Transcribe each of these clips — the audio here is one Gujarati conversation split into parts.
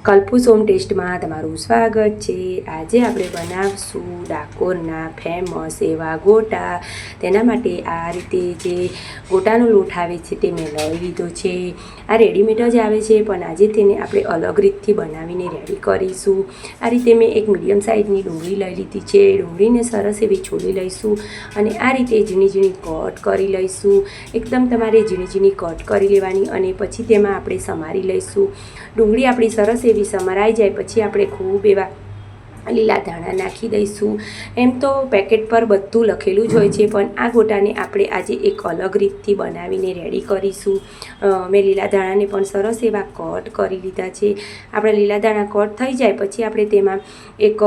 કલ્પૂસ હોમ ટેસ્ટમાં તમારું સ્વાગત છે। આજે આપણે બનાવશું ડાકોરના ફેમસ એવા ગોટા। તેના માટે આ રીતે જે ગોટાનો લોટ આવે છે તે મેં લઈ લીધો છે। આ રેડીમેડ જ આવે છે, પણ આજે તેને આપણે અલગ રીતથી બનાવીને રેડી કરીશું। આ રીતે મેં એક મીડિયમ સાઇઝની ડુંગળી લઈ લીધી છે। ડુંગળીને સરસ એવી છોલી લઈશું અને આ રીતે ઝીણી ઝીણી કટ કરી લઈશું। એકદમ તમારે ઝીણી ઝીણી કટ કરી લેવાની અને પછી તેમાં આપણે સમારી લઈશું। ડુંગળી આપણી સરસ એવી સમારાઈ જાય પછી આપણે ખૂબ એવા લીલા ધાણા નાખી દઈશું। એમ તો પેકેટ પર બધું લખેલું જ હોય છે, પણ આ ગોટાને આપણે આજે એક અલગ રીતથી બનાવીને રેડી કરીશું। મેં લીલા ધાણાને પણ સરસ એવા કટ કરી લીધા છે। આપણા લીલા ધાણા કટ થઈ જાય પછી આપણે તેમાં એક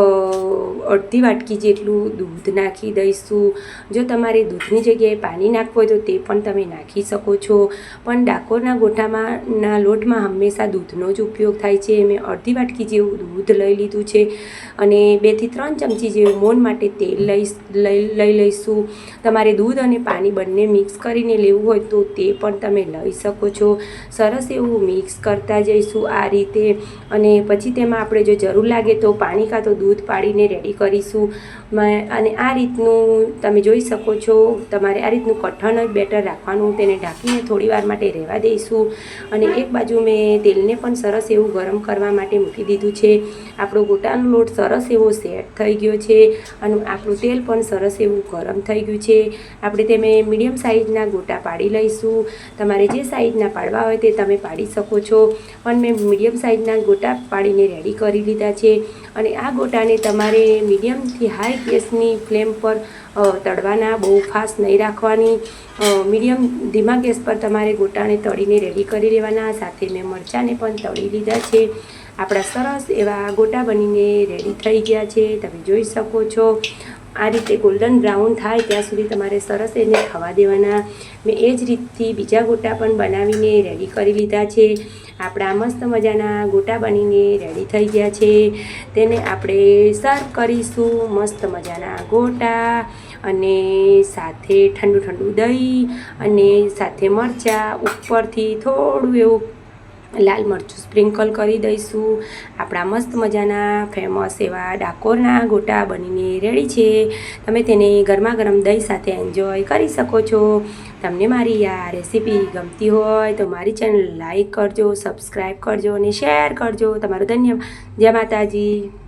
અડધી વાટકી જેટલું દૂધ નાખી દઈશું। જો તમારે દૂધની જગ્યાએ પાણી નાખવું હોય તો તે પણ તમે નાખી શકો છો, પણ ડાકોરના ગોટાના લોટમાં હંમેશા દૂધનો જ ઉપયોગ થાય છે। મેં અડધી વાટકી જેવું દૂધ લઈ લીધું છે અને 2 થી 3 ચમચી જેવું મોણ માટે તેલ લઈ લઈશું। તમારે દૂધ અને પાણી બંને મિક્સ કરીને લેવું હોય તો તે પણ તમે લઈ શકો છો। સરસ એવું મિક્સ કરતા જઈશું આ રીતે, અને પછી તેમાં આપણે જો જરૂર લાગે તો પાણી કાં તો દૂધ પાડીને રેડી કરીશું। અને આ રીતનું તમે જોઈ શકો છો, તમારે આ રીતનું કઠણ જ બેટર રાખવાનું। તેને ઢાંકીને થોડી વાર માટે રહેવા દઈશું અને એક બાજુ મેં તેલને પણ સરસ એવું ગરમ કરવા માટે મૂકી દીધું છે। આપણો ગોટાનો લોટ સરસ એવો સેટ થઈ ગયો છે અને આપણું તેલ પણ સરસ એવું ગરમ થઈ ગયું છે। આપણે તેમાં મીડિયમ સાઇઝના ગોટા પાડી લઈશું। તમારે જે સાઇઝના પાડવા હોય તે તમે પાડી શકો છો, પણ મેં મીડિયમ સાઇઝના ગોટા પાડીને રેડી કરી લીધા છે। અને આ ગોટાને તમારે મીડિયમથી હાઈ ગેસની ફ્લેમ પર તળવાના, બહુ ફાસ્ટ નહીં રાખવાની। મીડિયમ ધીમા ગેસ પર તમારે ગોટાને તળીને રેડી કરી લેવાના। સાથે મેં મરચાંને પણ તળી લીધા છે। આપણા સરસ એવા ગોટા બનીને રેડી થઈ ગયા છે, તમે જોઈ શકો છો। આ રીતે ગોલ્ડન બ્રાઉન થાય ત્યાં સુધી તમારે સરસ એને થવા દેવાના। મેં એ જ રીતથી બીજા ગોટા પણ બનાવીને રેડી કરી લીધા છે। આપણા મસ્ત મજાના ગોટા બનીને રેડી થઈ ગયા છે। તેને આપણે સર્વ કરીશું। મસ્ત મજાના ગોટા અને સાથે ઠંડુ ઠંડુ દહીં અને સાથે મરચાં, ઉપરથી થોડું એવું લાલ મરચું સ્પ્રિંકલ કરી દઈશું। આપણા મસ્ત મજાના ફેમસ એવા ડાકોરના ગોટા બનીને રેડી છે। તમે તેને ગરમા ગરમ દહીં સાથે એન્જોય કરી શકો છો। તમને મારી આ રેસીપી ગમતી હોય તો મારી ચેનલ લાઈક કરજો, સબસ્ક્રાઈબ કરજો અને શેર કરજો। તમારો ધન્યવાદ। જય માતાજી।